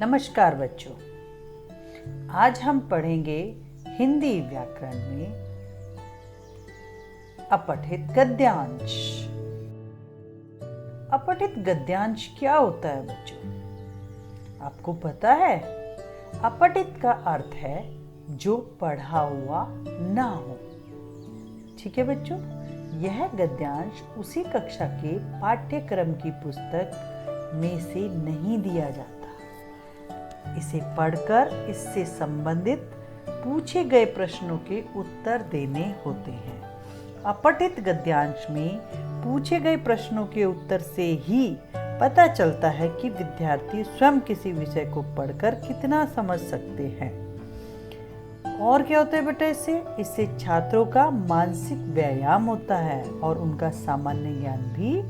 नमस्कार बच्चों, आज हम पढ़ेंगे हिंदी व्याकरण में अपठित गद्यांश। अपठित गद्यांश क्या होता है बच्चों? आपको पता है? अपठित का अर्थ है जो पढ़ा हुआ ना हो। ठीक है बच्चों, यह गद्यांश उसी कक्षा के पाठ्यक्रम की पुस्तक में से नहीं दिया जाता। इसे पढ़कर इससे संबंधित पूछे गए प्रश्नों के उत्तर देने होते हैं। अपठित गद्यांश में पूछे गए प्रश्नों के उत्तर से ही पता चलता है कि विद्यार्थी स्वयं किसी विषय को पढ़कर कितना समझ सकते हैं। और क्या होता है बेटा? इससे छात्रों का मानसिक व्यायाम होता है और उनका सामान्य ज्ञान भी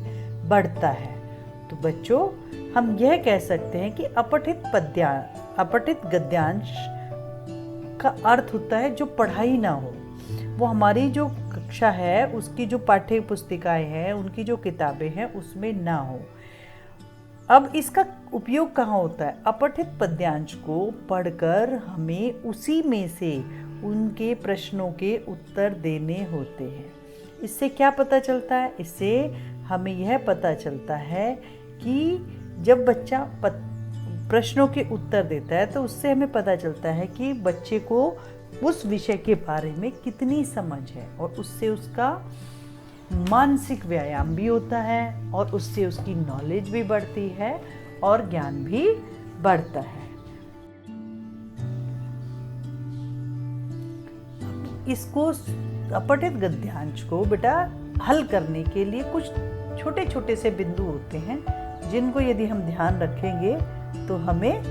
बढ़ता है। तो बच्चों, हम यह कह सकते हैं कि अपठित गद्यांश का अर्थ होता है जो पढ़ाई ना हो। वो हमारी जो कक्षा है, उसकी जो पाठ्य पुस्तिकाएं हैं, उनकी जो किताबें हैं, उसमें ना हो। अब इसका उपयोग कहाँ होता है? अपठित पद्यांश को पढ़कर हमें उसी में से उनके प्रश्नों के उत्तर देने होते हैं। इससे क्या पता चलता है? इससे हमें यह पता चलता है कि जब बच्चा प्रश्नों के उत्तर देता है तो उससे हमें पता चलता है कि बच्चे को उस विषय के बारे में कितनी समझ है, और उससे उसका मानसिक व्यायाम भी होता है और उससे उसकी नॉलेज भी बढ़ती है और ज्ञान भी बढ़ता है। इसको अपठित गद्यांश को बेटा हल करने के लिए कुछ छोटे छोटे से बिंदु होते हैं, जिनको यदि हम ध्यान रखेंगे तो हमें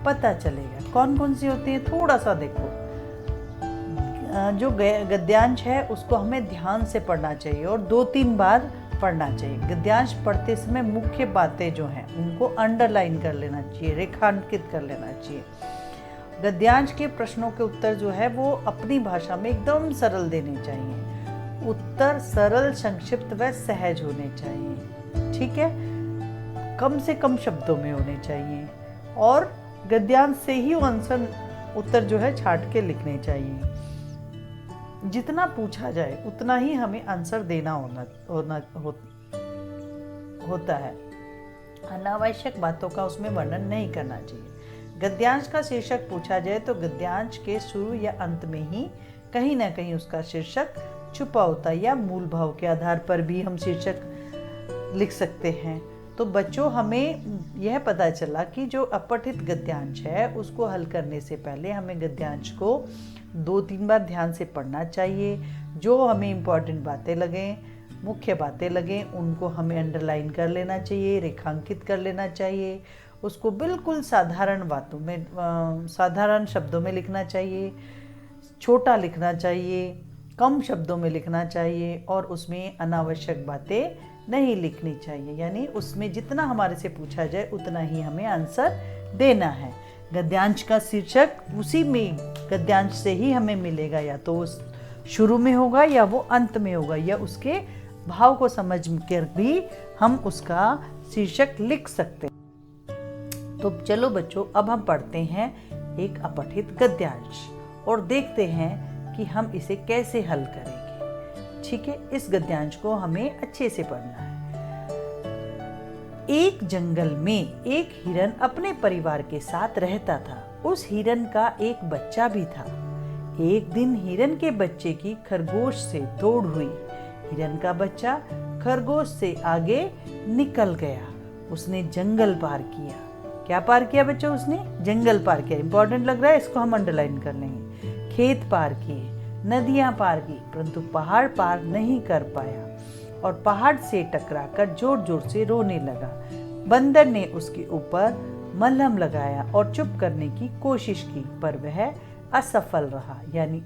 पता चलेगा। कौन कौन सी होती है? थोड़ा सा देखो। जो गद्यांश है उसको हमें ध्यान से पढ़ना चाहिए और 2-3 बार पढ़ना चाहिए। गद्यांश पढ़ते समय मुख्य बातें जो हैं उनको अंडरलाइन कर लेना चाहिए, रेखांकित कर लेना चाहिए। गद्यांश के प्रश्नों के उत्तर जो है वो अपनी भाषा में एकदम सरल देने चाहिए। उत्तर सरल, संक्षिप्त व सहज होने चाहिए। ठीक है, कम से कम शब्दों में होने चाहिए और गद्यांश से ही आंसर उत्तर जो है छांट के लिखने चाहिए। जितना पूछा जाए उतना ही हमें आंसर देना होता है। अनावश्यक बातों का उसमें वर्णन नहीं करना चाहिए। गद्यांश का शीर्षक पूछा जाए तो गद्यांश के शुरू या अंत में ही कहीं ना कहीं उसका शीर्षक छुपा होता है, या मूल भाव के आधार पर भी हम शीर्षक लिख सकते हैं। तो बच्चों, हमें यह पता चला कि जो अपठित गद्यांश है उसको हल करने से पहले हमें गद्यांश को 2-3 बार ध्यान से पढ़ना चाहिए। जो हमें इम्पॉर्टेंट बातें लगें, मुख्य बातें लगें, उनको हमें अंडरलाइन कर लेना चाहिए, रेखांकित कर लेना चाहिए। उसको बिल्कुल साधारण बातों में, साधारण शब्दों में लिखना चाहिए, छोटा लिखना चाहिए, कम शब्दों में लिखना चाहिए और उसमें अनावश्यक बातें नहीं लिखनी चाहिए। यानी उसमें जितना हमारे से पूछा जाए उतना ही हमें आंसर देना है। गद्यांश का शीर्षक उसी में गद्यांश से ही हमें मिलेगा, या तो उस शुरू में होगा या वो अंत में होगा, या उसके भाव को समझ कर भी हम उसका शीर्षक लिख सकते हैं। तो चलो बच्चों, अब हम पढ़ते हैं एक अपठित गद्यांश और देखते हैं कि हम इसे कैसे हल करेंगे। ठीक है, इस गद्यांश को हमें अच्छे से पढ़ना है। एक जंगल में एक हिरन अपने परिवार के साथ रहता था। उस हिरन का एक बच्चा भी था। एक दिन हिरन के बच्चे की खरगोश से दौड़ हुई। हिरन का बच्चा खरगोश से आगे निकल गया। उसने जंगल पार किया। क्या पार किया बच्चों? उसने जंगल पार किया। इंपॉर्टेंट लग रहा है, इसको हम अंडरलाइन कर लेंगे। खेत पार किए, नदियां पार की, परंतु पहाड़ पार नहीं कर पाया और पहाड़ से टकराकर जोर जोर से रोने लगा। बंदर ने उसके ऊपर मलहम लगाया और चुप करने की कोशिश की, पर वह असफल रहा। यानी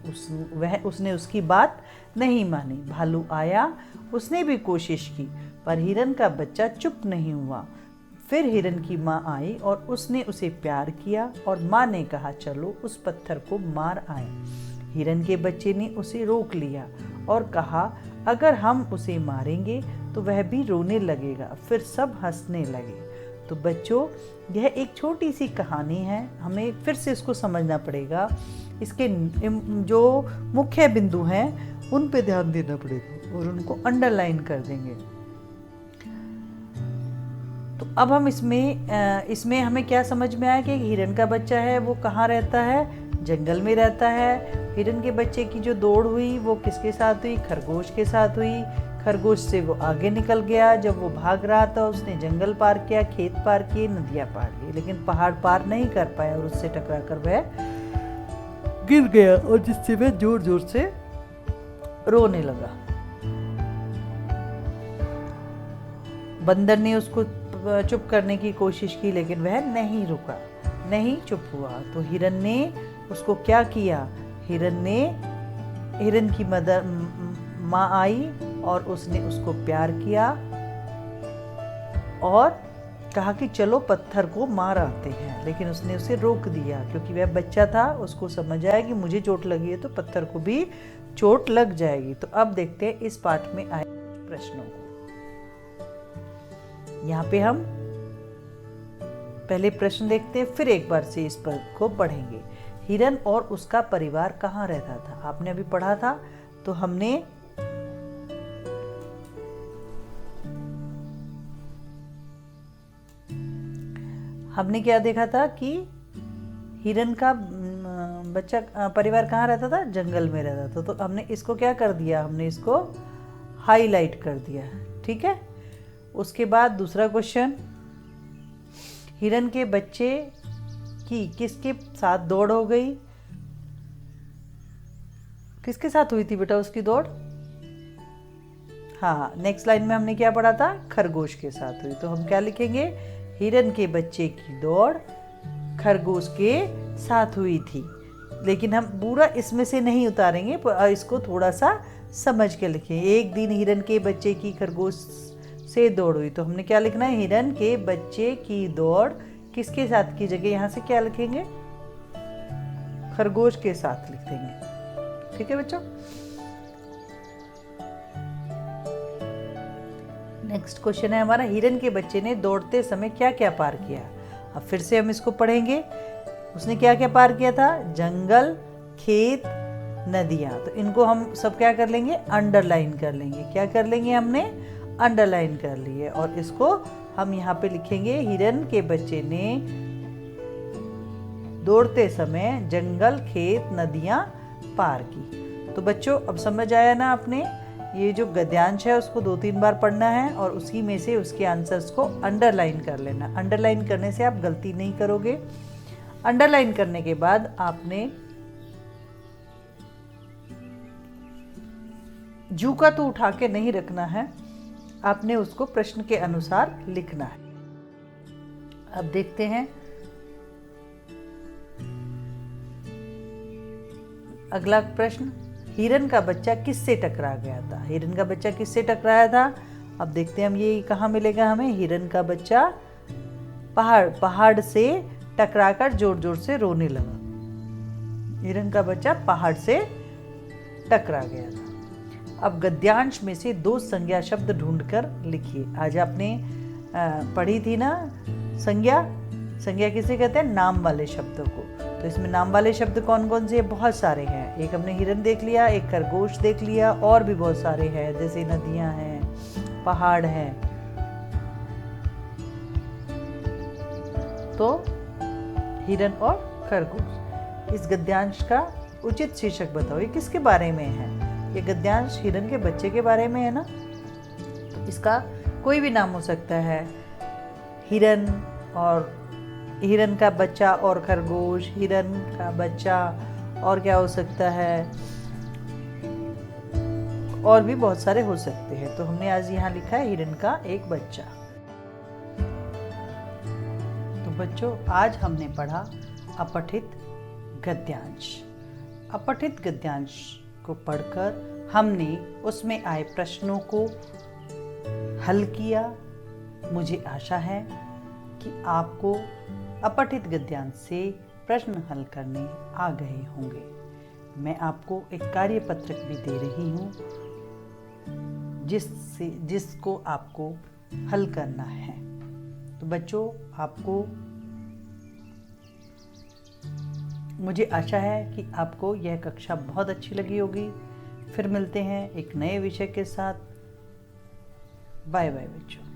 उसने उसकी बात नहीं मानी। भालू आया, उसने भी कोशिश की, पर हिरन का बच्चा चुप नहीं हुआ। फिर हिरन की माँ आई और उसने उसे प्यार किया और माँ ने कहा, चलो उस पत्थर को मार आए। हिरन के बच्चे ने उसे रोक लिया और कहा, अगर हम उसे मारेंगे तो वह भी रोने लगेगा, फिर सब हंसने लगे। तो बच्चों, यह एक छोटी सी कहानी है, हमें फिर से इसको समझना पड़ेगा। इसके जो मुख्य बिंदु हैं उन पे ध्यान देना पड़ेगा और उनको अंडरलाइन कर देंगे। तो अब हम इसमें हमें क्या समझ में आया कि हिरन का बच्चा है वो कहाँ रहता है, जंगल में रहता है। हिरन के बच्चे की जो दौड़ हुई वो किसके साथ हुई, खरगोश के साथ हुई। खरगोश से वो आगे निकल गया, जब वो भाग रहा था उसने जंगल पार किया, खेत पार किए, नदियाँ पार की, लेकिन पहाड़ पार नहीं कर पाया और उससे टकरा कर वह गिर गया और जिससे वह जोर जोर से रोने लगा। बंदर ने उसको चुप करने की कोशिश की लेकिन वह नहीं रुका, नहीं चुप हुआ। तो हिरन ने उसको क्या किया, हिरन की माँ आई और उसने उसको प्यार किया और कहा कि चलो पत्थर को मार आते हैं, लेकिन उसने उसे रोक दिया क्योंकि वह बच्चा था। उसको समझ आया कि मुझे चोट लगी है तो पत्थर को भी चोट लग जाएगी। तो अब देखते हैं इस पाठ में आए प्रश्नों को। यहाँ पे हम पहले प्रश्न देखते हैं, फिर एक बार से इस पर को पढ़ेंगे। हिरन और उसका परिवार कहाँ रहता था, आपने अभी पढ़ा था। तो हमने क्या देखा था कि हिरन का बच्चा परिवार कहाँ रहता था, जंगल में रहता था। तो हमने इसको क्या कर दिया, हमने इसको हाईलाइट कर दिया, ठीक है। उसके बाद दूसरा क्वेश्चन, हिरन के बच्चे की किसके साथ दौड़ हो गई, किसके साथ हुई थी बेटा उसकी दौड़। हाँ, नेक्स्ट लाइन में हमने क्या पढ़ा था, खरगोश के साथ हुई। तो हम क्या लिखेंगे, हिरन के बच्चे की दौड़ खरगोश के साथ हुई थी। लेकिन हम पूरा इसमें से नहीं उतारेंगे, इसको थोड़ा सा समझ के लिखें। एक दिन हिरन के बच्चे की खरगोश से दौड़ हुई। तो हमने क्या लिखना है, हिरन के बच्चे की दौड़ किसके साथ की जगह यहाँ से क्या लिखेंगे, खरगोश के साथ लिख देंगे, ठीक है बच्चों। नेक्स्ट क्वेश्चन है हमारा, हिरन के बच्चे ने दौड़ते समय क्या क्या पार किया। अब फिर से हम इसको पढ़ेंगे। उसने क्या क्या पार किया था, जंगल, खेत, नदियाँ। तो इनको हम सब क्या कर लेंगे, अंडरलाइन कर लेंगे। क्या कर लेंगे, हमने अंडरलाइन कर लिए और इसको हम यहाँ पे लिखेंगे, हिरन के बच्चे ने दौड़ते समय जंगल, खेत, नदियाँ पार की। तो बच्चों अब समझ आया ना आपने, ये जो गद्यांश है उसको 2-3 बार पढ़ना है और उसी में से उसके आंसर्स को अंडरलाइन कर लेना। अंडरलाइन करने से आप गलती नहीं करोगे। अंडरलाइन करने के बाद आपने जू का तो उठा के नहीं रखना है, आपने उसको प्रश्न के अनुसार लिखना है। अब देखते हैं अगला प्रश्न, हिरन का बच्चा किससे टकरा गया था। हिरन का बच्चा किससे टकराया था, अब देखते हैं हम ये कहाँ मिलेगा हमें। हिरन का बच्चा पहाड़ से टकराकर जोर जोर से रोने लगा। हिरन का बच्चा पहाड़ से टकरा गया था। अब गद्यांश में से 2 संज्ञा शब्द ढूंढकर लिखिए। आज आपने पढ़ी थी ना संज्ञा। संज्ञा किसे कहते हैं, नाम वाले शब्दों को। तो इसमें नाम वाले शब्द कौन कौन से, बहुत सारे हैं। एक हमने हिरन देख लिया, एक खरगोश देख लिया, और भी बहुत सारे हैं, जैसे नदियां हैं, पहाड़ हैं। तो हिरन और खरगोश। इस गद्यांश का उचित शीर्षक बताओ, ये किसके बारे में है। ये गद्यांश हिरन के बच्चे के बारे में है ना, तो इसका कोई भी नाम हो सकता है। हिरन और हिरन का बच्चा और खरगोश, हिरन का बच्चा और क्या हो सकता है, और भी बहुत सारे हो सकते हैं। तो हमने आज यहाँ लिखा है हिरन का एक बच्चा। तो बच्चों आज हमने पढ़ा अपठित गद्यांश। अपठित गद्यांश को पढ़कर हमने उसमें आए प्रश्नों को हल किया। मुझे आशा है कि आपको अपठित गद्यांश से प्रश्न हल करने आ गए होंगे। मैं आपको एक कार्यपत्रक भी दे रही हूँ जिसको आपको हल करना है। तो बच्चों, आपको मुझे आशा है कि आपको यह कक्षा बहुत अच्छी लगी होगी। फिर मिलते हैं एक नए विषय के साथ। बाय बाय बच्चों।